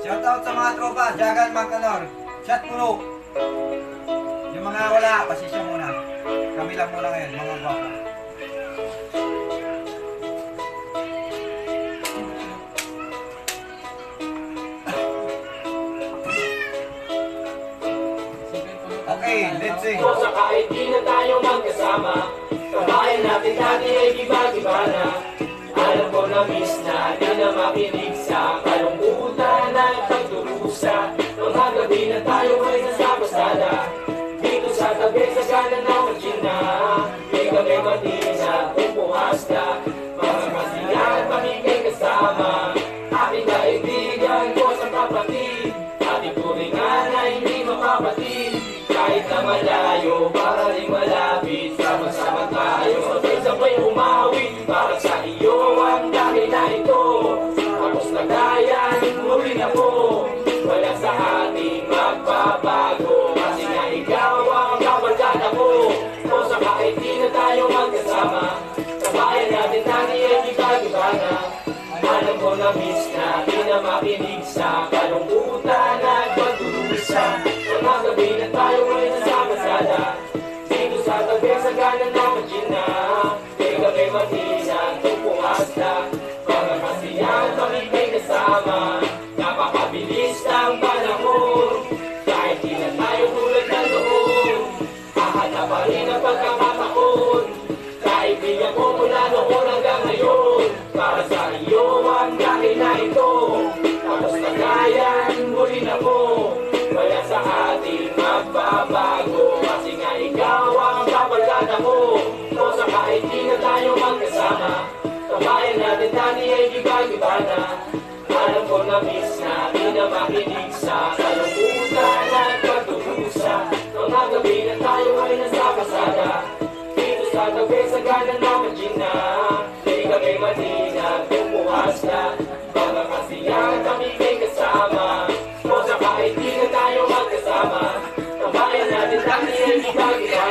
Shoutout sa mga tropa, Jagan Mangkanor, Chat Puno. Yung mga wala, pasisya muna. Kami lang muna ngayon, mga gwapo. Okay, let's sing. Sa kahit di na tayo magkasama, kabayan natin dati ay giba-giba na. Alam ko na miss na, di na makinig sa kalungkutan at pagdurusa. Mga gabi na tayo ay nasa pasada, dito sa tabi sa gana na magina. Di kami matina, pupuhas na, mga kasiyahan kami kay kasama. Aking kaibigan ko sa kapatid, ating turingan na hindi makapatid. Kahit na malayo, para rin malapit, sama-sama tayo, sabay-sabay umawit. Para sa iyo ang dahil na ito, tapos na kaya, muli na po. Wala sa ating magbabago, kasi nga ikaw ang kabarkada ko. O sa kahit di na tayo magkasama, kabayan natin dati ay giba-giba na. Alam ko na miss na, di na makinig sa kalungkutan at pagdurusa. Mga gabi na tayo ay nasa pasada, dito sa tabi sa gana na magina. Di kami matinang tupuhas na, mga kasiyahan kami kay kasama. Napakabilis ng panahon, kahit di na tayo tulad na noon. Ahata pa rin ang pagkakataon, kaibigan ko mula noon hanggang ngayon. Para sa iyo ang dahil na ito, tapos na kaya, muli na po. Wala sa ating magbabago, kasi nga ikaw ang kabarkada ko. O sa kahit di na tayo magkasama, kabayan natin dati ay giba-giba na. Alam ko na miss na, di na makinig sa kalungkutan at pagdurusa. Mga gabi na tayo ay nasa pasada, dito sa tabi sa gana na magina. Di kami matinang pupuhas na, mga kasiyahan kami kay kasama. O sa kahit di na tayo magkasama, kabayan natin dati ay giba-giba